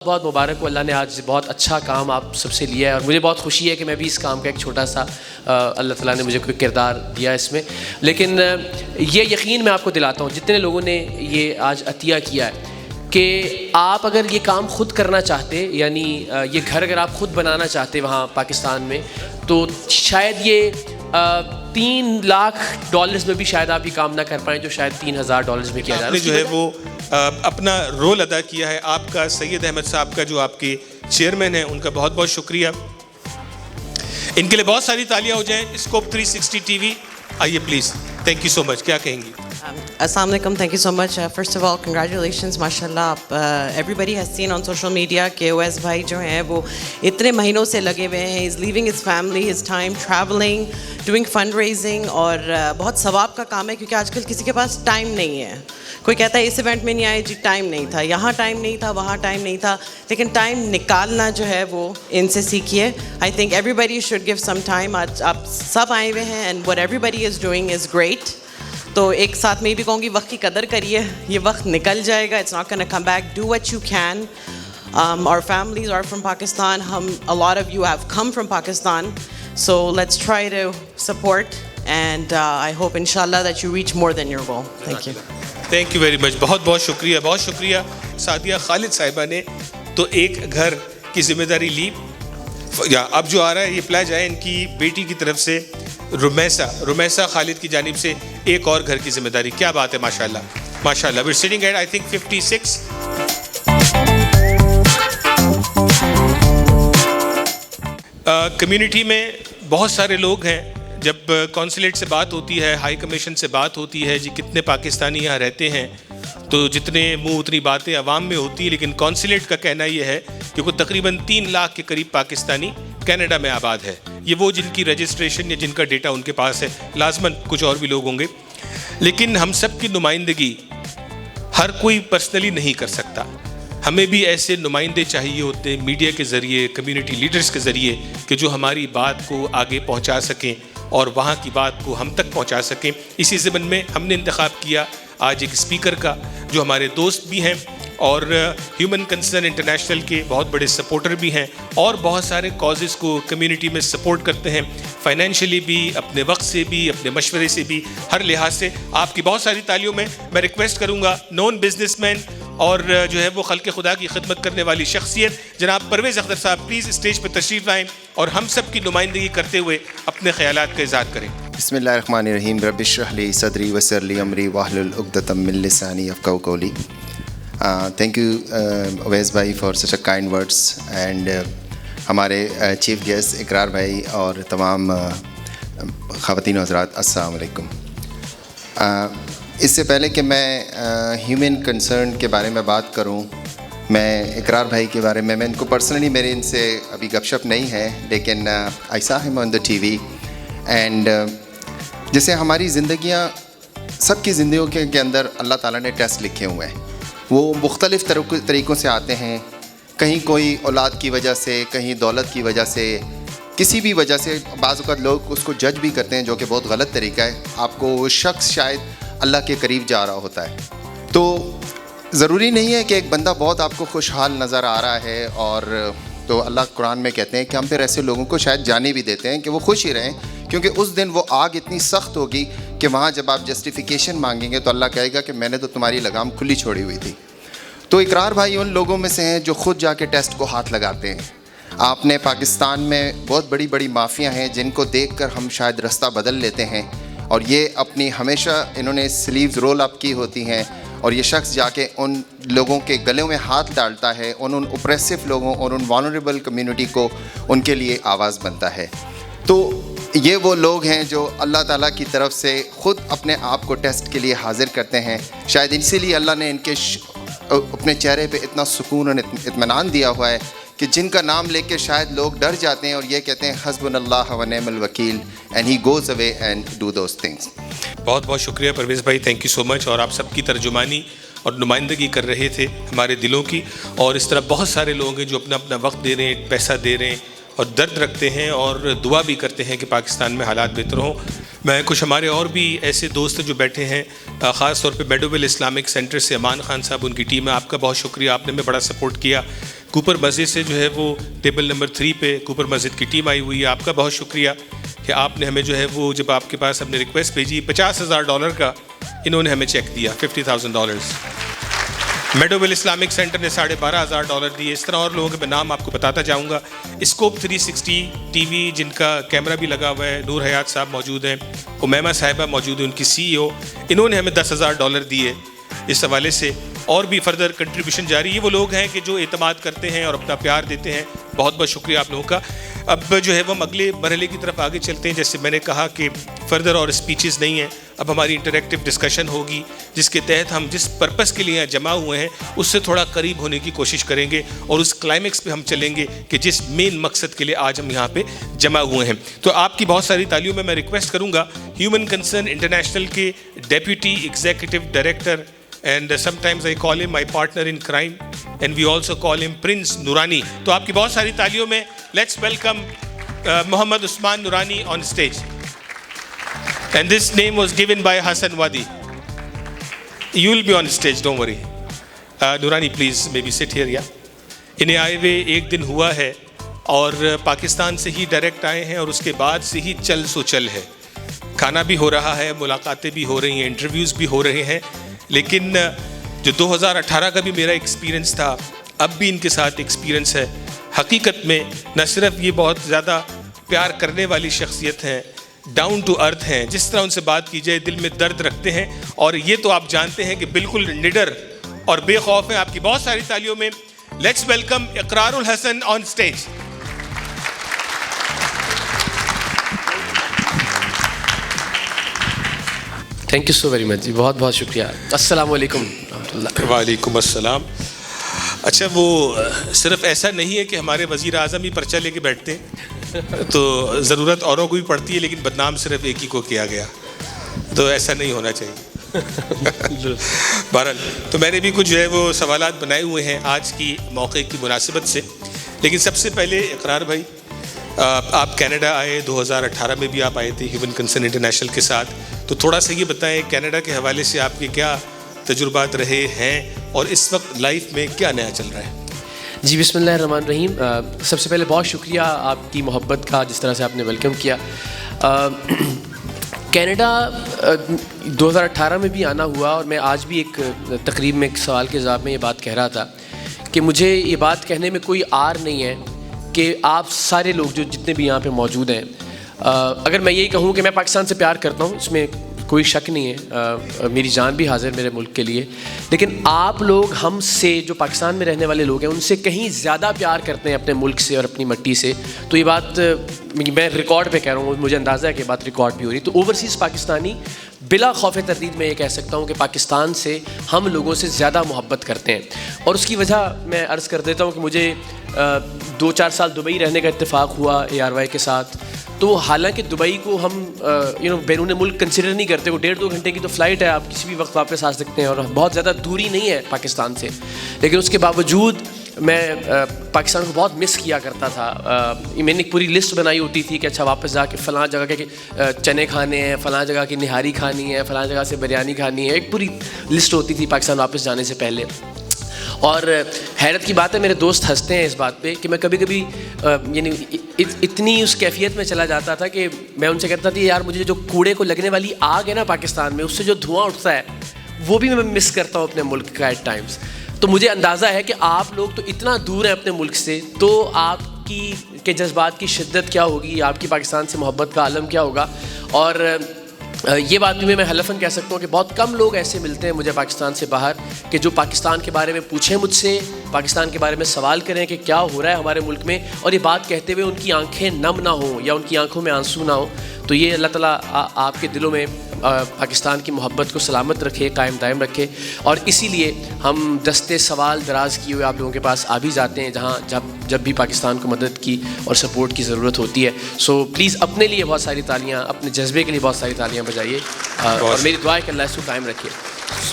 بہت مبارک ہو, اللہ نے آج بہت اچھا کام آپ سب سے لیا ہے اور مجھے بہت خوشی ہے کہ میں بھی اس کام کا ایک چھوٹا سا اللہ تعالیٰ نے مجھے کوئی کردار دیا اس میں. لیکن یہ یقین میں آپ کو دلاتا ہوں جتنے لوگوں نے یہ آج عطیہ کیا ہے کہ آپ اگر یہ کام خود کرنا چاہتے, یعنی یہ گھر اگر آپ خود بنانا چاہتے وہاں پاکستان میں, تو شاید یہ $3 میں بھی شاید آپ یہ کام نہ کر پائیں جو شاید $3,000 میں کیا جا رہا ہے. جو ہے وہ اپنا رول ادا کیا ہے. آپ کا سید احمد صاحب کا جو آپ کے چیئرمین ہیں, ان کا بہت بہت شکریہ. ان کے لیے بہت ساری تالیاں ہو جائیں. اسکوپ 360 ٹی وی آئیے please. Thank you so much. کیا کہیں گی؟ السلام علیکم. Thank you so much. First of all congratulations, ماشاء اللہ. Everybody has seen on social media کہ اویس بھائی جو ہیں وہ اتنے مہینوں سے لگے ہوئے ہیں. Is leaving his family, his time travelling, doing fundraising, اور بہت ثواب کا کام ہے کیونکہ آج کل کسی کے پاس ٹائم نہیں ہے. کوئی کہتا ہے اس ایونٹ میں نہیں آئے جی, ٹائم نہیں تھا, یہاں ٹائم نہیں تھا, وہاں ٹائم نہیں تھا, لیکن ٹائم نکالنا جو ہے وہ ان سے سیکھیے. I think everybody should give some time. آج آپ سب آئے ہوئے ہیں and what everybody is doing is great. تو ایک ساتھ میں بھی کہوں گی وقت کی قدر کریے, یہ وقت نکل جائے گا. It's not gonna come back. Do what you can. Our families are from Pakistan. A lot of you have come from Pakistan. So let's try to support and I hope inshallah that you reach more than your goal. Thank you. Thank you very much. بہت بہت شکریہ, بہت شکریہ. سعدیہ خالد صاحبہ نے تو ایک گھر کی ذمہ داری لی. اب جو آ رہا ہے یہ پلاج ہے ان کی بیٹی کی طرف سے, رمیسہ خالد کی جانب سے ایک اور گھر کی ذمہ داری. کیا بات ہے, ماشاء اللہ ماشاء اللہ. we're sitting at I think 56. Community میں بہت سارے لوگ ہیں. جب کونسلیٹ سے بات ہوتی ہے, ہائی کمیشن سے بات ہوتی ہے جی کتنے پاکستانی یہاں رہتے ہیں, تو جتنے منہ اتنی باتیں عوام میں ہوتی ہیں, لیکن کونسلیٹ کا کہنا یہ ہے کہ وہ تقریباً 3 لاکھ کے قریب پاکستانی کینیڈا میں آباد ہے. یہ وہ جن کی رجسٹریشن یا جن کا ڈیٹا ان کے پاس ہے, لازماً کچھ اور بھی لوگ ہوں گے. لیکن ہم سب کی نمائندگی ہر کوئی پرسنلی نہیں کر سکتا. ہمیں بھی ایسے نمائندے چاہیے ہوتے ہیں میڈیا کے ذریعے, کمیونٹی لیڈرز کے ذریعے, کہ جو ہماری بات کو آگے پہنچا سکیں اور وہاں کی بات کو ہم تک پہنچا سکیں. اسی ضمن میں ہم نے انتخاب کیا آج ایک اسپیکر کا جو ہمارے دوست بھی ہیں اور ہیومن کنسرن انٹرنیشنل کے بہت بڑے سپورٹر بھی ہیں, اور بہت سارے کازز کو کمیونٹی میں سپورٹ کرتے ہیں, فائنینشلی بھی, اپنے وقت سے بھی, اپنے مشورے سے بھی, ہر لحاظ سے. آپ کی بہت ساری تالیوں میں میں ریکویسٹ کروں گا نون بزنس مین اور جو ہے وہ خلق خدا کی خدمت کرنے والی شخصیت جناب پرویز اختر صاحب پلیز اسٹیج پہ تشریف لائیں اور ہم سب کی نمائندگی کرتے ہوئے اپنے خیالات کا اظہار کریں. بسم اللہ الرحمن الرحیم. رب اشرح لی صدری ویسر لی امری واحلل عقدۃ من لسانی یفقہوا قولی. تھینک یو اویس بھائی for such a kind words, and ہمارے چیف گیسٹ اقرار بھائی اور تمام خواتین و حضرات, السلام علیکم. اس سے پہلے کہ میں ہیومن کنسرن کے بارے میں بات کروں, میں اقرار بھائی کے بارے میں ان کو پرسنلی میرے ان سے ابھی گپ شپ نہیں ہے, لیکن آئی سا ہم آن دا ٹی وی. اینڈ جیسے ہماری زندگیاں, سب کی زندگیوں کے اندر اللہ تعالیٰ نے ٹیسٹ لکھے ہوئے ہیں. وہ مختلف طریقوں سے آتے ہیں. کہیں کوئی اولاد کی وجہ سے, کہیں دولت کی وجہ سے, کسی بھی وجہ سے. بعض اوقات لوگ اس کو جج بھی کرتے ہیں جو کہ بہت غلط طریقہ ہے. آپ کو وہ شخص شاید اللہ کے قریب جا رہا ہوتا ہے, تو ضروری نہیں ہے کہ ایک بندہ بہت آپ کو خوشحال نظر آ رہا ہے, اور تو اللہ قرآن میں کہتے ہیں کہ ہم پھر ایسے لوگوں کو شاید جانے بھی دیتے ہیں کہ وہ خوش ہی رہیں, کیونکہ اس دن وہ آگ اتنی سخت ہوگی کہ وہاں جب آپ جسٹیفیکیشن مانگیں گے تو اللہ کہے گا کہ میں نے تو تمہاری لگام کھلی چھوڑی ہوئی تھی. تو اقرار بھائی ان لوگوں میں سے ہیں جو خود جا کے ٹیسٹ کو ہاتھ لگاتے ہیں. آپ نے پاکستان میں بہت بڑی بڑی مافیاں ہیں جن کو دیکھ کر ہم شاید رستہ بدل لیتے ہیں, اور یہ اپنی ہمیشہ انہوں نے سلیوز رول اپ کی ہوتی ہیں, اور یہ شخص جا کے ان لوگوں کے گلوں میں ہاتھ ڈالتا ہے, ان اوپریسو لوگوں اور ان وانریبل کمیونٹی کو ان کے لیے آواز بنتا ہے. تو یہ وہ لوگ ہیں جو اللہ تعالیٰ کی طرف سے خود اپنے آپ کو ٹیسٹ کے لیے حاضر کرتے ہیں. شاید اسی لیے اللہ نے ان کے اپنے چہرے پہ اتنا سکون اور اطمینان دیا ہوا ہے کہ جن کا نام لے کے شاید لوگ ڈر جاتے ہیں اور یہ کہتے ہیں حسبنا اللہ و نعم الوکیل, and he goes away and do those things. بہت بہت شکریہ پرویز بھائی, تھینک یو سو مچ. اور آپ سب کی ترجمانی اور نمائندگی کر رہے تھے ہمارے دلوں کی, اور اس طرح بہت سارے لوگ ہیں جو اپنا اپنا وقت دے رہے ہیں, پیسہ دے رہے ہیں, اور درد رکھتے ہیں اور دعا بھی کرتے ہیں کہ پاکستان میں حالات بہتر ہوں. میں کچھ ہمارے اور بھی ایسے دوست جو بیٹھے ہیں, خاص طور پہ میڈویل اسلامک سینٹر سے امان خان صاحب, ان کی ٹیم ہے, آپ کا بہت شکریہ, آپ نے ہمیں بڑا سپورٹ کیا. کوپر مسجد سے جو ہے وہ ٹیبل نمبر 3 پہ کوپر مسجد کی ٹیم آئی ہوئی ہے. آپ کا بہت شکریہ کہ آپ نے ہمیں جو ہے وہ جب آپ کے پاس ہم نے ریکویسٹ بھیجی $50,000 کا انہوں نے ہمیں چیک دیا $50,000. میڈویل اسلامک سینٹر نے $12,500 دیے. اس طرح اور لوگوں کے میں نام آپ کو بتاتا جاؤں گا. اسکوپ 360 ٹی وی جن کا کیمرہ بھی لگا ہوا ہے, نور حیات صاحب موجود ہیں, امیمہ صاحبہ موجود ہیں, ان کی CEO, انہوں نے ہمیں $10,000 دیے. اس حوالے سے اور بھی فردر کنٹریبیوشن جاری. یہ وہ لوگ ہیں کہ جو اعتماد کرتے ہیں اور اپنا پیار دیتے ہیں. بہت بہت شکریہ آپ لوگوں کا. اب جو ہے وہ ہم اگلے مرحلے کی طرف آگے چلتے ہیں. جیسے میں نے کہا کہ فردر اور اسپیچز نہیں ہیں, اب ہماری انٹریکٹیو ڈسکشن ہوگی جس کے تحت ہم جس پرپس کے لیے یہاں جمع ہوئے ہیں اس سے تھوڑا قریب ہونے کی کوشش کریں گے اور اس کلائمیکس پہ ہم چلیں گے کہ جس مین مقصد کے لیے آج ہم یہاں پہ جمع ہوئے ہیں. تو آپ کی بہت ساری تالیوں میں ریکویسٹ کروں گا ہیومن کنسرن انٹرنیشنل کے deputy executive director, and sometimes I call him my partner in crime, and we also call him Prince Nurani. تو آپ کی بہت ساری تالیوں میں let's welcome Muhammad Usman Nurani on stage. And this name was given by Hassan Wadi. You will be on stage, don't worry. Nurani, please maybe sit here, yeah. انہیں آئے ہوئے ایک دن ہوا ہے اور پاکستان سے ہی ڈائریکٹ آئے ہیں اور اس کے بعد سے ہی چل سو چل ہے. کھانا بھی ہو رہا ہے, ملاقاتیں بھی ہو رہی ہیں, انٹرویوز بھی ہو رہے ہیں. لیکن جو 2018 کا بھی میرا ایکسپیرینس تھا, اب بھی ان کے ساتھ ایکسپیرینس ہے. حقیقت میں نہ صرف یہ بہت زیادہ پیار کرنے والی شخصیت ہیں, ڈاؤن ٹو ارتھ ہیں, جس طرح ان سے بات کی جائے دل میں درد رکھتے ہیں, اور یہ تو آپ جانتے ہیں کہ بالکل نڈر اور بے خوف ہیں. آپ کی بہت ساری تالیوں میں let's welcome Iqrar ul Hassan on stage. Thank you so very much ji, بہت بہت شکریہ. السلام علیکم ورحمۃ اللہ. وعلیکم السلام. اچھا, وہ صرف ایسا نہیں ہے کہ ہمارے وزیر اعظم ہی پرچہ لے کے بیٹھتے ہیں, تو ضرورت اوروں کو بھی پڑتی ہے, لیکن بدنام صرف ایک ہی کو کیا گیا, تو ایسا نہیں ہونا چاہیے. بہرحال تو میں نے بھی کچھ جو ہے وہ سوالات بنائے ہوئے ہیں آج کی موقع کی مناسبت سے. لیکن سب سے پہلے اقرار بھائی, آپ کینیڈا آئے, 2018 میں بھی آپ آئے تھے ہیومن کنسرن انٹرنیشنل کے ساتھ, تو تھوڑا سا یہ بتائیں کینیڈا کے حوالے سے آپ کے کیا تجربات رہے ہیں اور اس وقت لائف میں کیا نیا چل رہا ہے؟ جی بسم اللہ الرحمن الرحیم. سب سے پہلے بہت شکریہ آپ کی محبت کا, جس طرح سے آپ نے ویلکم کیا. کینیڈا 2018 میں بھی آنا ہوا, اور میں آج بھی ایک تقریب میں ایک سوال کے جواب میں یہ بات کہہ رہا تھا کہ مجھے یہ بات کہنے میں کوئی عار نہیں ہے کہ آپ سارے لوگ جو جتنے بھی یہاں پہ موجود ہیں, اگر میں یہی کہوں کہ میں پاکستان سے پیار کرتا ہوں, اس میں کوئی شک نہیں ہے, میری جان بھی حاضر میرے ملک کے لیے, لیکن آپ لوگ ہم سے جو پاکستان میں رہنے والے لوگ ہیں ان سے کہیں زیادہ پیار کرتے ہیں اپنے ملک سے اور اپنی مٹی سے. تو یہ بات میں ریکارڈ پہ کہہ رہا ہوں, مجھے اندازہ ہے کہ بات ریکارڈ بھی ہو رہی. تو اوورسیز پاکستانی بلا خوف تردید میں یہ کہہ سکتا ہوں کہ پاکستان سے ہم لوگوں سے زیادہ محبت کرتے ہیں. اور اس کی وجہ میں عرض کر دیتا ہوں کہ مجھے 2-4 سال دبئی رہنے کا اتفاق ہوا ARY کے ساتھ. تو حالانکہ دبئی کو ہم بیرون ملک کنسیڈر نہیں کرتے, وہ 1.5-2 گھنٹے کی تو فلائٹ ہے, آپ کسی بھی وقت واپس آ سکتے ہیں اور بہت زیادہ دوری نہیں ہے پاکستان سے, لیکن اس کے باوجود میں پاکستان کو بہت مس کیا کرتا تھا. میں نے ایک پوری لسٹ بنائی ہوتی تھی کہ اچھا واپس جا کے فلاں جگہ کے چنے کھانے ہیں, فلاں جگہ کی نہاری کھانی ہے, فلاں جگہ سے بریانی کھانی ہے, ایک پوری لسٹ ہوتی تھی پاکستان واپس جانے سے پہلے. اور حیرت کی بات ہے, میرے دوست ہنستے ہیں اس بات پہ کہ میں کبھی کبھی یعنی اتنی اس کیفیت میں چلا جاتا تھا کہ میں ان سے کہتا تھا یار مجھے جو کوڑے کو لگنے والی آگ ہے نا پاکستان میں, اس سے جو دھواں اٹھتا ہے وہ بھی میں مس کرتا ہوں اپنے ملک کا ایٹ ٹائمس. تو مجھے اندازہ ہے کہ آپ لوگ تو اتنا دور ہیں اپنے ملک سے, تو آپ کی کے جذبات کی شدت کیا ہوگی, آپ کی پاکستان سے محبت کا عالم کیا ہوگا. اور یہ بات بھی میں حلفاً کہہ سکتا ہوں کہ بہت کم لوگ ایسے ملتے ہیں مجھے پاکستان سے باہر کہ جو پاکستان کے بارے میں پوچھیں مجھ سے, پاکستان کے بارے میں سوال کریں کہ کیا ہو رہا ہے ہمارے ملک میں, اور یہ بات کہتے ہوئے ان کی آنکھیں نم نہ ہوں یا ان کی آنکھوں میں آنسو نہ ہوں. تو یہ اللہ تعالیٰ آپ کے دلوں میں پاکستان کی محبت کو سلامت رکھے, قائم دائم رکھے. اور اسی لیے ہم دستے سوال دراز کیے ہوئے آپ لوگوں کے پاس آ بھی جاتے ہیں جہاں جب بھی پاکستان کو مدد کی اور سپورٹ کی ضرورت ہوتی ہے. سو پلیز اپنے لیے بہت ساری تالیاں, اپنے جذبے کے لیے بہت ساری تالیاں بجائیے, اور میری دعا ہے کہ اللہ اس کو قائم رکھے.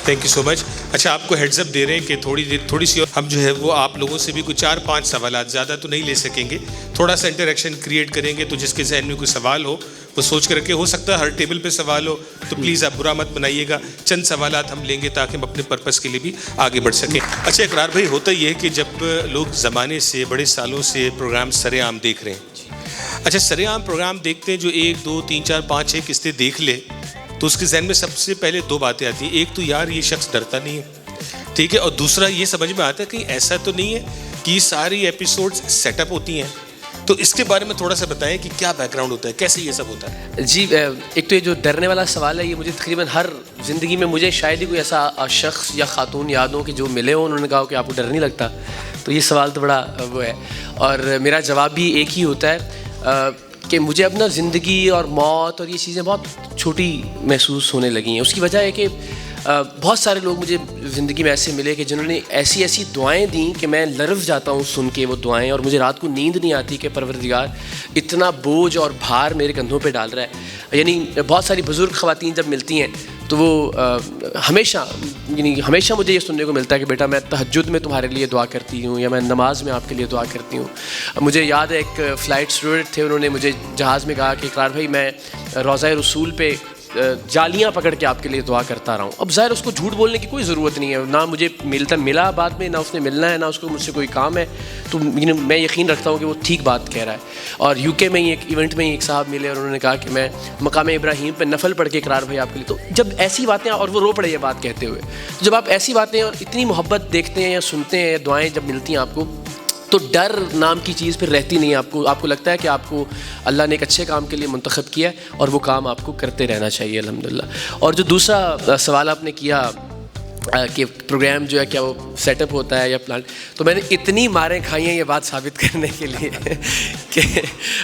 تھینک یو سو مچ. اچھا آپ کو ہیڈز اپ دے رہے ہیں کہ تھوڑی سی ہم جو ہے وہ آپ لوگوں سے بھی کوئی 4-5 سوالات زیادہ تو نہیں لے سکیں گے, تھوڑا سا انٹریکشن کریٹ کریں گے. تو جس کے ذہن میں کوئی سوال ہو وہ سوچ کر کے, ہو سکتا ہے ہر ٹیبل پہ سوال ہو تو پلیز آپ برا مت بنائیے گا, چند سوالات ہم لیں گے تاکہ ہم اپنے پرپس کے لیے بھی آگے بڑھ سکیں. اچھا اقرار بھائی, ہوتا یہ ہے کہ جب لوگ زمانے سے بڑے سالوں سے پروگرام سر عام دیکھ رہے ہیں, اچھا سر عام پروگرام دیکھتے ہیں جو 1 2 3 4 5 6 قسطیں دیکھ لے تو اس کے ذہن میں سب سے پہلے 2 باتیں آتی ہیں. ایک تو یار یہ شخص ڈرتا نہیں ہے, ٹھیک ہے, اور دوسرا یہ سمجھ میں آتا ہے کہ ایسا تو نہیں ہے کہ یہ ساری ایپیسوڈز سیٹ اپ ہوتی ہیں. تو اس کے بارے میں تھوڑا سا بتائیں کہ کیا بیک گراؤنڈ ہوتا ہے, کیسے یہ سب ہوتا ہے. جی, ایک تو یہ جو ڈرنے والا سوال ہے یہ مجھے تقریباً ہر زندگی میں, مجھے شاید ہی کوئی ایسا شخص یا خاتون یاد ہو کہ جو ملے ہوں انہوں نے کہا کہ آپ کو ڈر نہیں لگتا. تو یہ سوال تو بڑا وہ ہے, اور میرا جواب بھی ایک ہی ہوتا ہے کہ مجھے اپنا زندگی اور موت اور یہ چیزیں بہت چھوٹی محسوس ہونے لگی ہیں. اس کی وجہ ہے کہ بہت سارے لوگ مجھے زندگی میں ایسے ملے کہ جنہوں نے ایسی دعائیں دیں کہ میں لرز جاتا ہوں سن کے وہ دعائیں, اور مجھے رات کو نیند نہیں آتی کہ پروردگار اتنا بوجھ اور بھار میرے کندھوں پہ ڈال رہا ہے. یعنی بہت ساری بزرگ خواتین جب ملتی ہیں تو وہ ہمیشہ مجھے یہ سننے کو ملتا ہے کہ بیٹا میں تہجد میں تمہارے لیے دعا کرتی ہوں, یا میں نماز میں آپ کے لیے دعا کرتی ہوں. مجھے یاد ہے ایک فلائٹ اسٹوڈنٹ تھے, انہوں نے مجھے جہاز میں کہا کہ اقرار بھائی میں روضہ رسول پہ جالیاں پکڑ کے آپ کے لیے دعا کرتا رہا ہوں. اب ظاہر اس کو جھوٹ بولنے کی کوئی ضرورت نہیں ہے, نہ مجھے ملا بعد میں, نہ اس نے ملنا ہے, نہ اس کو مجھ سے کوئی کام ہے. تو میں یقین رکھتا ہوں کہ وہ ٹھیک بات کہہ رہا ہے. اور UK میں ہی ایک ایونٹ میں ہی ایک صاحب ملے اور انہوں نے کہا کہ میں مقام ابراہیم پہ نفل پڑھ کے اقرار بھائی آپ کے لیے. تو جب ایسی باتیں, اور وہ رو پڑے یہ بات کہتے ہوئے, جب آپ ایسی باتیں اور اتنی محبت دیکھتے ہیں یا سنتے ہیں, دعائیں جب ملتی ہیں آپ کو, تو ڈر نام کی چیز پھر رہتی نہیں ہے. آپ کو لگتا ہے کہ آپ کو اللہ نے ایک اچھے کام کے لیے منتخب کیا ہے اور وہ کام آپ کو کرتے رہنا چاہیے الحمدللہ. اور جو دوسرا سوال آپ نے کیا کہ پروگرام جو ہے کیا وہ سیٹ اپ ہوتا ہے یا پلان, تو میں نے اتنی ماریں کھائی ہیں یہ بات ثابت کرنے کے لیے کہ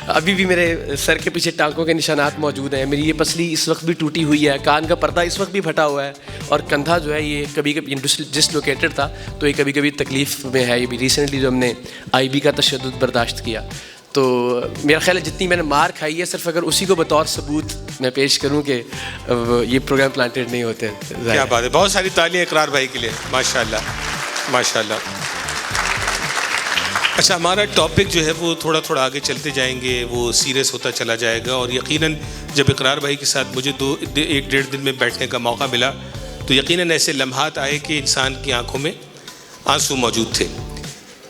ابھی بھی میرے سر کے پیچھے ٹانکوں کے نشانات موجود ہیں. میری یہ پسلی اس وقت بھی ٹوٹی ہوئی ہے, کان کا پردہ اس وقت بھی پھٹا ہوا ہے, اور کندھا جو ہے یہ کبھی ڈسلوکیٹڈ تھا تو یہ کبھی تکلیف میں ہے. یہ بھی ریسنٹلی جو ہم نے IB کا تشدد برداشت کیا, تو میرا خیال ہے جتنی میں نے مار کھائی ہے صرف اگر اسی کو بطور ثبوت میں پیش کروں کہ یہ پروگرام پلانٹیڈ نہیں ہوتے. کیا بات ہے, بہت ساری تالیاں اقرار بھائی کے لیے, ماشاء اللہ ماشاء اللہ. اچھا ہمارا ٹاپک جو ہے وہ تھوڑا آگے چلتے جائیں گے, وہ سیریس ہوتا چلا جائے گا, اور یقیناً جب اقرار بھائی کے ساتھ مجھے 1-1.5 دن میں بیٹھنے کا موقع ملا تو یقیناً ایسے لمحات آئے کہ انسان کی آنکھوں میں آنسو موجود تھے.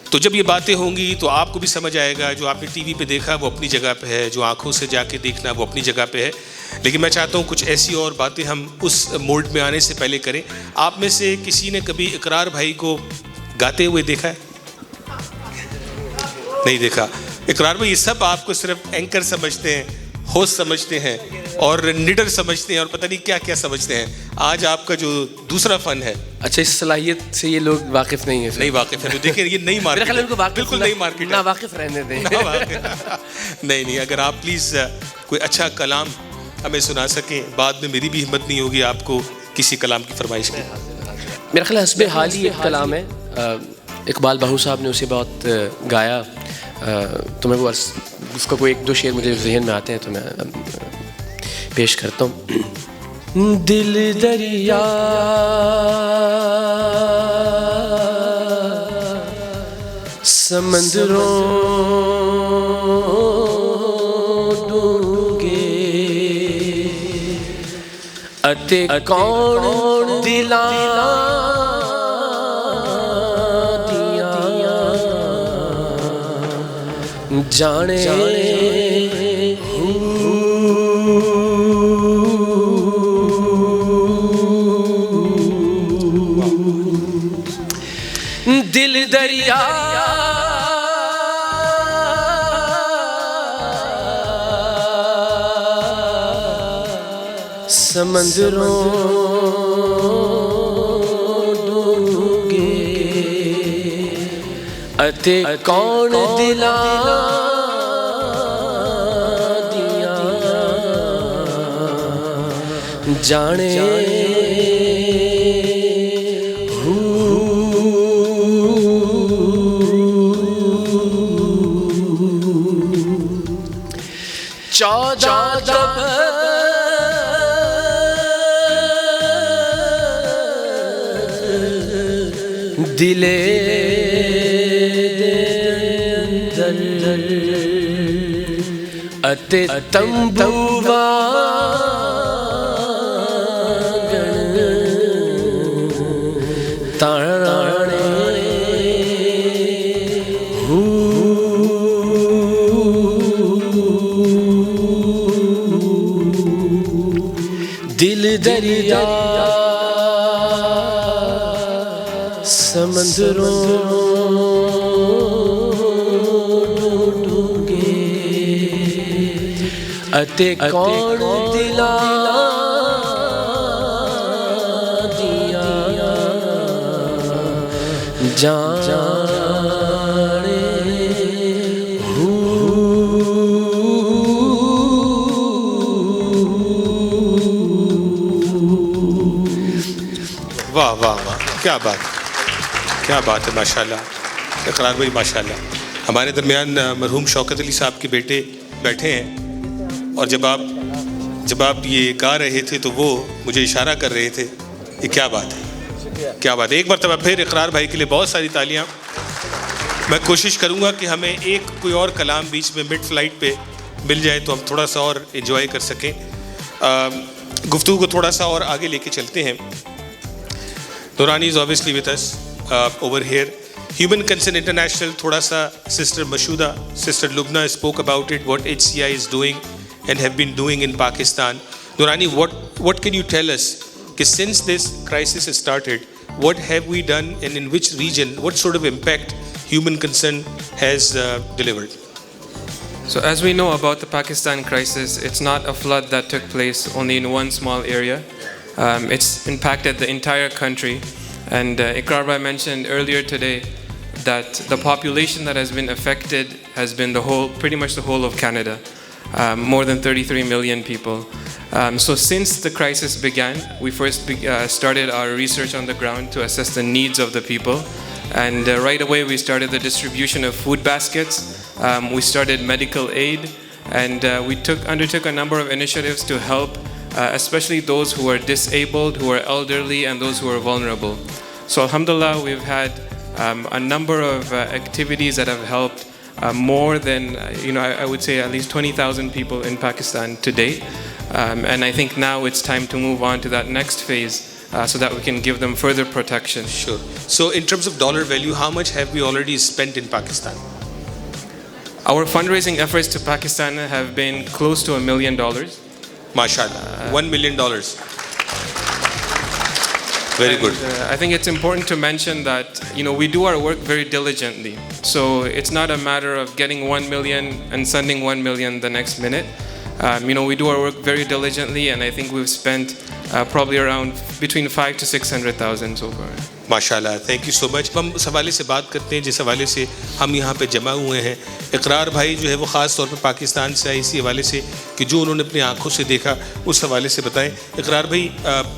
تو جب یہ باتیں ہوں گی تو آپ کو بھی سمجھ آئے گا, جو آپ نے TV پہ دیکھا وہ اپنی جگہ پہ ہے, جو آنکھوں سے جا کے دیکھنا وہ اپنی جگہ پہ ہے, لیکن میں چاہتا ہوں کچھ ایسی اور باتیں ہم اس موڈ میں آنے سے پہلے کریں. آپ میں سے کسی نے کبھی اقرار بھائی کو گاتے ہوئے دیکھا ہے؟ نہیں دیکھا. اقرار بھائی یہ سب آپ کو صرف اینکر سمجھتے ہیں, ہوسٹ سمجھتے ہیں اور نیڈر سمجھتے ہیں اور پتہ نہیں کیا کیا سمجھتے ہیں. آج آپ کا جو دوسرا فن ہے, اچھا اس صلاحیت سے یہ لوگ واقف نہیں ہیں, نہیں واقف ہے. تو دیکھیں یہ نئی مارکیٹ ہے, بالکل نئی مارکیٹ ہے, نہ واقف رہنے دیں. نہیں اگر آپ پلیز کوئی اچھا کلام ہمیں سنا سکیں, بعد میں میری بھی ہمت نہیں ہوگی آپ کو کسی کلام کی فرمائش کی. میرا خیال حسب حال ہی ایک کلام ہے, اقبال بہو صاحب نے اسے بہت گایا, تو میں وہ اس کا کوئی 1-2 شعر مجھے ذہن میں آتے ہیں تو میں پیش کرتا ہوں. دل دریا سمندروں ڈونگے اتے کون دلاں جانے دل دریا سمندروں ڈونگے اتے کون دلاں دیاں جانے چودہ جب دلے اتے تمبوا دل دریا سمندروں ڈوبے اتے کون دلا دیا جانے واہ واہ واہ، کیا بات، کیا بات ہے، ماشاء اللہ اقرار بھائی، ماشاء اللہ. ہمارے درمیان مرحوم شوکت علی صاحب کے بیٹے بیٹھے ہیں، اور جب آپ یہ گا رہے تھے تو وہ مجھے اشارہ کر رہے تھے. یہ کیا بات ہے، کیا بات ہے. ایک مرتبہ پھر اقرار بھائی کے لیے بہت ساری تالیاں. میں کوشش کروں گا کہ ہمیں ایک کوئی اور کلام بیچ میں مڈ فلائٹ پہ مل جائے تو ہم تھوڑا سا اور انجوائے کر سکیں. گفتگو کو تھوڑا سا اور آگے لے کے چلتے ہیں. Noorani is obviously with us over here. Human Concern International, thoda sa Sister Mashuda, Sister Lubna spoke about it, what HCI is doing and have been doing in Pakistan. Noorani, what can you tell us? Because since this crisis has started, what have we done, and in which region, what sort of impact Human Concern has delivered? So as we know about the Pakistan crisis, it's not a flood that took place only in one small area. It's impacted the entire country, and Iqrar bhai mentioned earlier today that the population that has been affected has been pretty much the whole of Canada, more than 33 million people. So since the crisis began, we first started our research on the ground to assess the needs of the people, and right away we started the distribution of food baskets. We started medical aid, and we undertook a number of initiatives to help especially those who are disabled, who are elderly, and those who are vulnerable. So alhamdulillah, we've had a number of activities that have helped more than, I would say at least 20,000 people in Pakistan to date. And I think now it's time to move on to that next phase so that we can give them further protection. Sure. So in terms of dollar value, how much have we already spent in Pakistan? Our fundraising efforts to Pakistan have been close to $1 million. MashaAllah, $1 million. Very good. I think it's important to mention that, we do our work very diligently. So it's not a matter of getting 1 million and sending 1 million the next minute. We do our work very diligently, and I think we've spent probably around between 500,000 to 600,000 so far. ماشاءاللہ، thank you so مچ. ہم اس حوالے سے بات کرتے ہیں جس حوالے سے ہم یہاں پہ جمع ہوئے ہیں. اقرار بھائی جو ہے وہ خاص طور پہ پاکستان سے آئے اسی حوالے سے کہ جو انہوں نے اپنی آنکھوں سے دیکھا اس حوالے سے بتائیں. اقرار بھائی،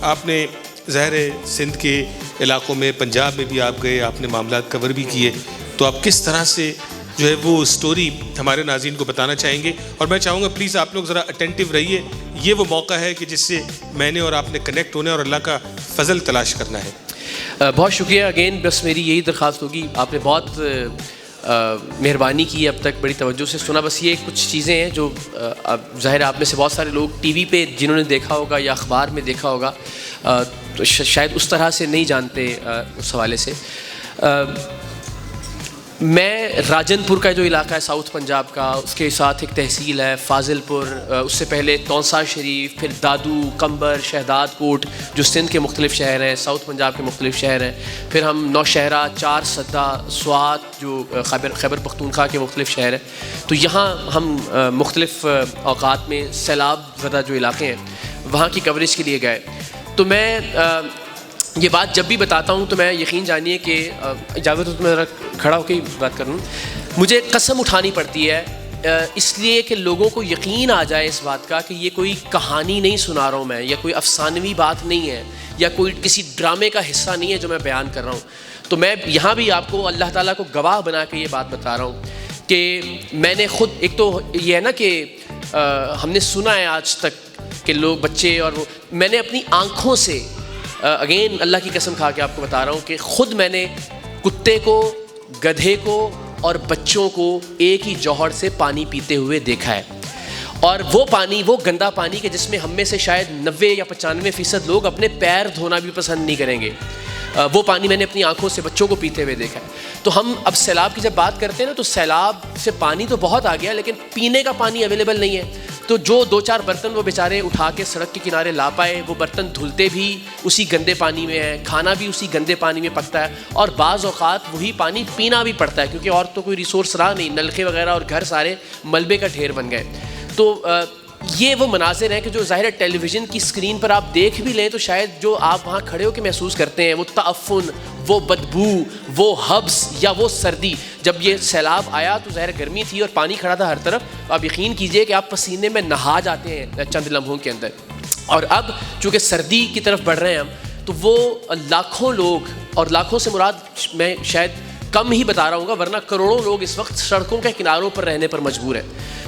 آپ نے ظاہر ہے سندھ کے علاقوں میں، پنجاب میں بھی آپ گئے، آپ نے معاملات کور بھی کیے، تو آپ کس طرح سے جو ہے وہ سٹوری ہمارے ناظرین کو بتانا چاہیں گے؟ اور میں چاہوں گا پلیز آپ لوگ ذرا اٹینٹیو رہیے. یہ وہ موقع ہے کہ جس سے میں نے اور آپ نے کنیکٹ ہونا ہے اور اللہ کا فضل تلاش کرنا ہے. بہت شکریہ اگین. بس میری یہی درخواست ہوگی، آپ نے بہت مہربانی کی اب تک، بڑی توجہ سے سنا. بس یہ کچھ چیزیں ہیں جو ظاہر آپ میں سے بہت سارے لوگ ٹی وی پہ جنہوں نے دیکھا ہوگا یا اخبار میں دیکھا ہوگا تو شاید اس طرح سے نہیں جانتے. اس حوالے سے میں راجن پور کا جو علاقہ ہے ساؤتھ پنجاب کا، اس کے ساتھ ایک تحصیل ہے فاضل پور، اس سے پہلے تونسا شریف، پھر دادو، کمبر، شہداد کوٹ جو سندھ کے مختلف شہر ہیں، ساؤتھ پنجاب کے مختلف شہر ہیں، پھر ہم نوشہرہ، چار سدہ، سوات جو خیبر پختونخوا کے مختلف شہر ہیں. تو یہاں ہم مختلف اوقات میں سیلاب زدہ جو علاقے ہیں وہاں کی کوریج کے لیے گئے. تو میں یہ بات جب بھی بتاتا ہوں تو میں یقین جانیے کہ اجازت ہو تو میں ذرا کھڑا ہو کے بات کروں. مجھے قسم اٹھانی پڑتی ہے اس لیے کہ لوگوں کو یقین آ جائے اس بات کا کہ یہ کوئی کہانی نہیں سنا رہا ہوں میں، یا کوئی افسانوی بات نہیں ہے، یا کوئی کسی ڈرامے کا حصہ نہیں ہے جو میں بیان کر رہا ہوں. تو میں یہاں بھی آپ کو اللہ تعالیٰ کو گواہ بنا کے یہ بات بتا رہا ہوں کہ میں نے خود، ایک تو یہ ہے نا کہ ہم نے سنا ہے آج تک کہ لوگ بچے، اور میں نے اپنی آنکھوں سے اگین اللہ کی قسم کھا کے آپ کو بتا رہا ہوں کہ خود میں نے کتے کو, گدھے کو اور بچوں کو ایک ہی جوہر سے پانی پیتے ہوئے دیکھا ہے. اور وہ پانی, وہ گندا پانی کہ جس میں ہم میں سے شاید 90 یا 95% لوگ اپنے پیر دھونا بھی پسند نہیں کریں گے, وہ پانی میں نے اپنی آنکھوں سے بچوں کو پیتے ہوئے دیکھا ہے. تو ہم اب سیلاب کی جب بات کرتے ہیں نا, تو سیلاب سے پانی تو بہت آ گیا, لیکن پینے کا پانی اویلیبل نہیں ہے. تو جو 2-4 برتن وہ بیچارے اٹھا کے سڑک کے کنارے لا پائے, وہ برتن دھلتے بھی اسی گندے پانی میں ہیں, کھانا بھی اسی گندے پانی میں پکتا ہے, اور بعض اوقات وہی پانی پینا بھی پڑتا ہے کیونکہ اور تو کوئی ریسورس رہا نہیں, نلکے وغیرہ اور گھر سارے ملبے کا ڈھیر بن گئے. تو یہ وہ مناظر ہیں کہ جو ظاہر ٹیلی ویژن کی اسکرین پر آپ دیکھ بھی لیں تو شاید جو آپ وہاں کھڑے ہو کے محسوس کرتے ہیں, وہ تعفن, وہ بدبو, وہ حبس یا وہ سردی. جب یہ سیلاب آیا تو ظاہر گرمی تھی اور پانی کھڑا تھا ہر طرف, آپ یقین کیجئے کہ آپ پسینے میں نہا جاتے ہیں چند لمحوں کے اندر. اور اب چونکہ سردی کی طرف بڑھ رہے ہیں ہم, تو وہ لاکھوں لوگ, اور لاکھوں سے مراد میں شاید کم ہی بتا رہا ہوں گا, ورنہ کروڑوں لوگ اس وقت سڑکوں کے کناروں پر رہنے پر مجبور ہیں.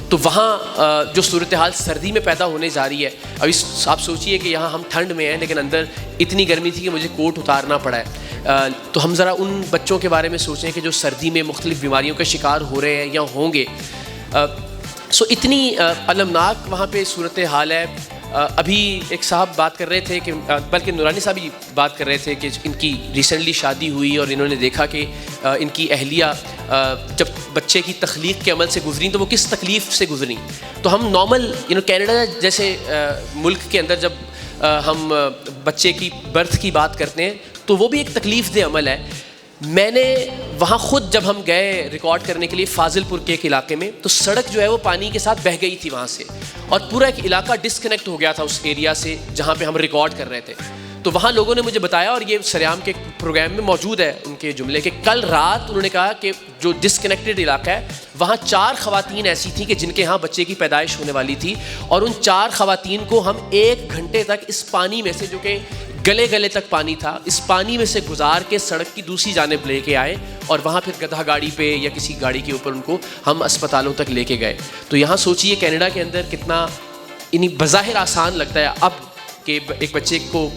تو وہاں جو صورتحال سردی میں پیدا ہونے جا رہی ہے, ابھی آپ سوچئے کہ یہاں ہم ٹھنڈ میں ہیں لیکن اندر اتنی گرمی تھی کہ مجھے کوٹ اتارنا پڑا ہے. تو ہم ذرا ان بچوں کے بارے میں سوچیں کہ جو سردی میں مختلف بیماریوں کا شکار ہو رہے ہیں یا ہوں گے. سو اتنی المناک وہاں پہ صورتحال ہے. ابھی ایک صاحب بات کر رہے تھے کہ, بلکہ نورانی صاحب ہی بات کر رہے تھے کہ ان کی ریسنٹلی شادی ہوئی اور انہوں نے دیکھا کہ ان کی اہلیہ جب بچے کی تخلیق کے عمل سے گزریں تو وہ کس تکلیف سے گزریں. تو ہم نارمل کینیڈا جیسے ملک کے اندر جب ہم بچے کی برتھ کی بات کرتے ہیں تو وہ بھی ایک تکلیف دہ عمل ہے. میں نے وہاں خود جب ہم گئے ریکارڈ کرنے کے لیے فاضل پور کے ایک علاقے میں, تو سڑک جو ہے وہ پانی کے ساتھ بہہ گئی تھی وہاں سے, اور پورا ایک علاقہ ڈسکنیکٹ ہو گیا تھا اس ایریا سے جہاں پہ ہم ریکارڈ کر رہے تھے. تو وہاں لوگوں نے مجھے بتایا, اور یہ سریام کے پروگرام میں موجود ہے ان کے جملے, کہ کل رات انہوں نے کہا کہ جو ڈسکنیکٹڈ علاقہ ہے وہاں 4 خواتین ایسی تھیں کہ جن کے ہاں بچے کی پیدائش ہونے والی تھی, اور ان 4 خواتین کو ہم 1 گھنٹے تک اس پانی میں سے, جو کہ گلے تک پانی تھا, اس پانی میں سے گزار کے سڑک کی دوسری جانب لے کے آئے, اور وہاں پھر گدھا گاڑی پہ یا کسی گاڑی کے اوپر ان کو ہم اسپتالوں تک لے کے گئے. تو یہاں سوچئے کینیڈا کے اندر کتنا بظاہر آسان لگتا ہے اب کہ ایک بچے کو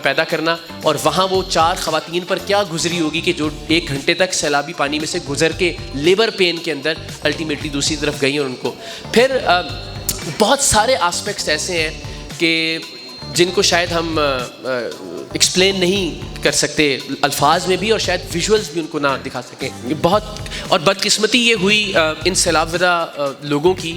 پیدا کرنا, اور وہاں وہ 4 خواتین پر کیا گزری ہوگی کہ جو 1 گھنٹے تک سیلابی پانی میں سے گزر کے لیبر پین کے اندر الٹیمیٹلی دوسری طرف گئی. اور ان کو پھر بہت سارے آسپیکٹس ایسے ہیں کہ جن کو شاید ہم ایکسپلین نہیں کر سکتے الفاظ میں بھی, اور شاید ویژولز بھی ان کو نہ دکھا سکیں. بہت, اور بدقسمتی یہ ہوئی ان سیلاب زدہ لوگوں کی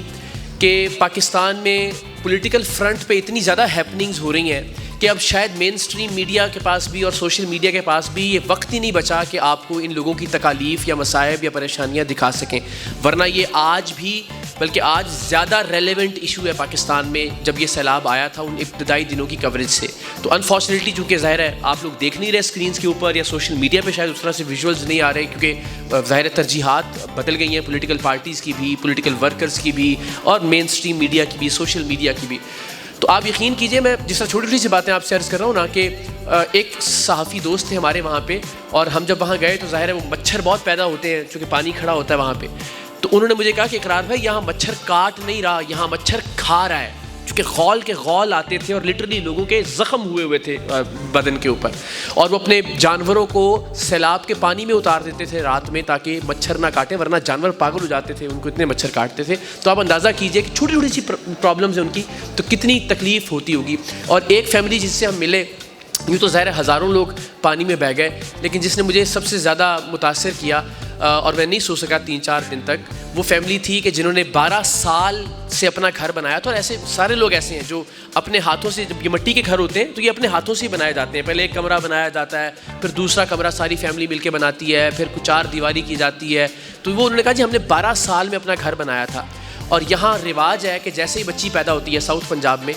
کہ پاکستان میں پولیٹیکل فرنٹ پہ اتنی زیادہ ہیپننگز ہو رہی ہیں کہ اب شاید مین اسٹریم میڈیا کے پاس بھی اور سوشل میڈیا کے پاس بھی یہ وقت ہی نہیں بچا کہ آپ کو ان لوگوں کی تکالیف یا مصائب یا پریشانیاں دکھا سکیں. ورنہ یہ آج بھی, بلکہ آج زیادہ ریلیونٹ ایشو ہے پاکستان میں جب یہ سیلاب آیا تھا ان ابتدائی دنوں کی کوریج سے. تو انفارچونیٹلی چونکہ ظاہر ہے آپ لوگ دیکھ نہیں رہے اسکرینس کے اوپر یا سوشل میڈیا پہ شاید اس طرح سے ویژولز نہیں آ رہے, کیونکہ ظاہر ترجیحات بدل گئی ہیں پولیٹیکل پارٹیز کی بھی, پولیٹیکل ورکرز کی بھی, اور مین اسٹریم میڈیا کی بھی, سوشل میڈیا کی بھی. تو آپ یقین کیجئے, میں جس طرح چھوٹی چھوٹی سی باتیں آپ سے عرض کر رہا ہوں نا, کہ ایک صحافی دوست تھے ہمارے وہاں پہ, اور ہم جب وہاں گئے تو ظاہر ہے وہ مچھر بہت پیدا ہوتے ہیں چونکہ پانی کھڑا ہوتا ہے وہاں پہ. تو انہوں نے مجھے کہا کہ اقرار بھائی یہاں مچھر کاٹ نہیں رہا, یہاں مچھر کھا رہا ہے, چونکہ غول کے غول آتے تھے اور لٹرلی لوگوں کے زخم ہوئے تھے بدن کے اوپر, اور وہ اپنے جانوروں کو سیلاب کے پانی میں اتار دیتے تھے رات میں تاکہ مچھر نہ کاٹے, ورنہ جانور پاگل ہو جاتے تھے, ان کو اتنے مچھر کاٹتے تھے. تو آپ اندازہ کیجئے کہ چھوٹی چھوٹی سی پرابلمز ہیں ان کی تو کتنی تکلیف ہوتی ہوگی. اور ایک فیملی جس سے ہم ملے, یوں تو ظاہر ہزاروں لوگ پانی میں بہہ گئے, لیکن جس نے مجھے سب سے زیادہ متاثر کیا اور میں نہیں سو سکا 3-4 دن تک, وہ فیملی تھی کہ جنہوں نے 12 سال سے اپنا گھر بنایا تھا. اور ایسے سارے لوگ ایسے ہیں جو اپنے ہاتھوں سے, جب یہ مٹی کے گھر ہوتے ہیں تو یہ اپنے ہاتھوں سے ہی بنائے جاتے ہیں. پہلے ایک کمرہ بنایا جاتا ہے, پھر دوسرا کمرہ ساری فیملی مل کے بناتی ہے, پھر کچھ 4 دیواری کی جاتی ہے. تو وہ انہوں نے کہا جی ہم نے 12 سال میں اپنا گھر بنایا تھا. اور یہاں رواج ہے کہ جیسے ہی بچی پیدا ہوتی ہے ساؤتھ پنجاب میں,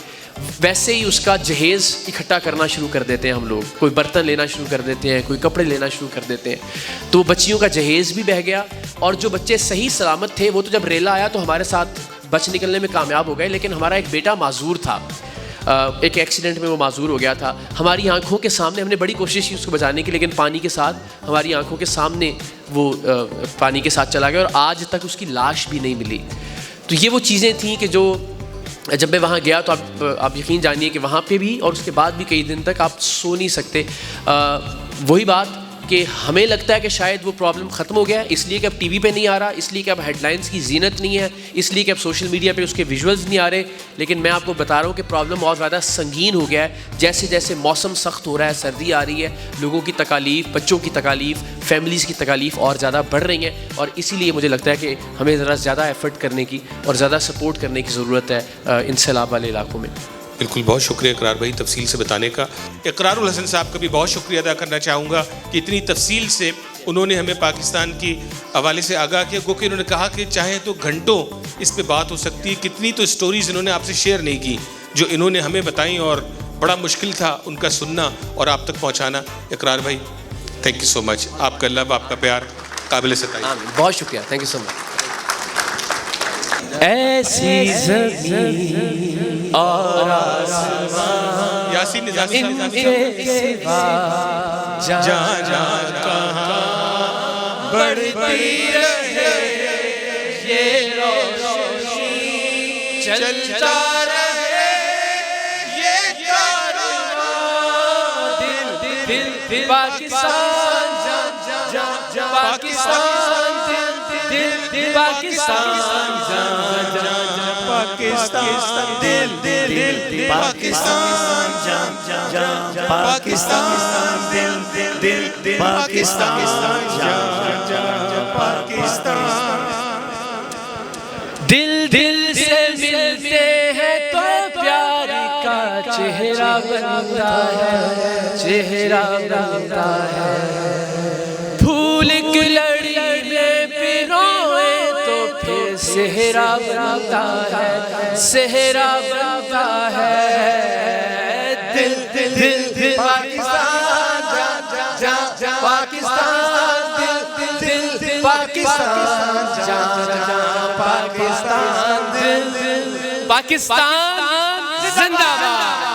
ویسے ہی اس کا جہیز اکٹھا کرنا شروع کر دیتے ہیں ہم لوگ. کوئی برتن لینا شروع کر دیتے ہیں, کوئی کپڑے لینا شروع کر دیتے ہیں. تو بچیوں کا جہیز بھی بہہ گیا, اور جو بچے صحیح سلامت تھے وہ تو جب ریلا آیا تو ہمارے ساتھ بچ نکلنے میں کامیاب ہو گئے, لیکن ہمارا ایک بیٹا معذور تھا, ایک ایکسیڈنٹ میں وہ معذور ہو گیا تھا. ہماری آنکھوں کے سامنے, ہم نے بڑی کوشش کی اس کو بچانے کی, لیکن پانی کے ساتھ ہماری آنکھوں کے سامنے وہ پانی کے ساتھ چلا گیا, اور آج تک اس کی لاش بھی نہیں ملی. تو یہ وہ چیزیں تھیں کہ جو جب میں وہاں گیا تو آپ یقین جانیے کہ وہاں پہ بھی اور اس کے بعد بھی کئی دن تک آپ سو نہیں سکتے. وہی بات کہ ہمیں لگتا ہے کہ شاید وہ پرابلم ختم ہو گیا ہے اس لیے کہ اب ٹی وی پہ نہیں آ رہا, اس لیے کہ اب ہیڈ لائنس کی زینت نہیں ہے, اس لیے کہ اب سوشل میڈیا پہ اس کے ویژولز نہیں آ رہے. لیکن میں آپ کو بتا رہا ہوں کہ پرابلم بہت زیادہ سنگین ہو گیا ہے. جیسے جیسے موسم سخت ہو رہا ہے, سردی آ رہی ہے, لوگوں کی تکالیف, بچوں کی تکالیف, فیملیز کی تکالیف اور زیادہ بڑھ رہی ہیں. اور اسی لیے مجھے لگتا ہے کہ ہمیں ذرا زیادہ ایفرٹ کرنے کی اور زیادہ سپورٹ کرنے کی ضرورت ہے ان سیلاب والے علاقوں میں. بالکل, بہت شکریہ اقرار بھائی تفصیل سے بتانے کا. اقرار الحسن صاحب کا بھی بہت شکریہ ادا کرنا چاہوں گا کہ اتنی تفصیل سے انہوں نے ہمیں پاکستان کی حوالے سے آگاہ کیا, کیونکہ انہوں نے کہا کہ چاہے تو گھنٹوں اس پہ بات ہو سکتی ہے. کتنی تو سٹوریز انہوں نے آپ سے شیئر نہیں کی جو انہوں نے ہمیں بتائیں, اور بڑا مشکل تھا ان کا سننا اور آپ تک پہنچانا. اقرار بھائی تھینک یو سو مچ, آپ کا لو, آپ کا پیار قابل ستائش. بہت شکریہ, تھینک یو سو مچ. ایسی زمین اور آسمان یاسین نظامی ان کے سوا جہاں جہاں کہاں بڑھتی رہے یہ روشنی چلتا رہے یہ کارواں دل دل پاکستان پاکستان دل دل پاکستان پاکستان دل دل پاکستان جان جان پاکستان دل دل پاکستان جان جان پاکستان. دل دل سے ملتے ہیں تو پیار کا چہرہ بنتا ہے, چہرہ بنتا ہے. پھول کی لڑی میں پروئے تو پھر صحرا بنتا ہے, صحرا بنتا ہے. دل دل دل پاکستان جان جان پاکستان دل دل دل پاکستان جان جان پاکستان دل دل پاکستان زندہ باد.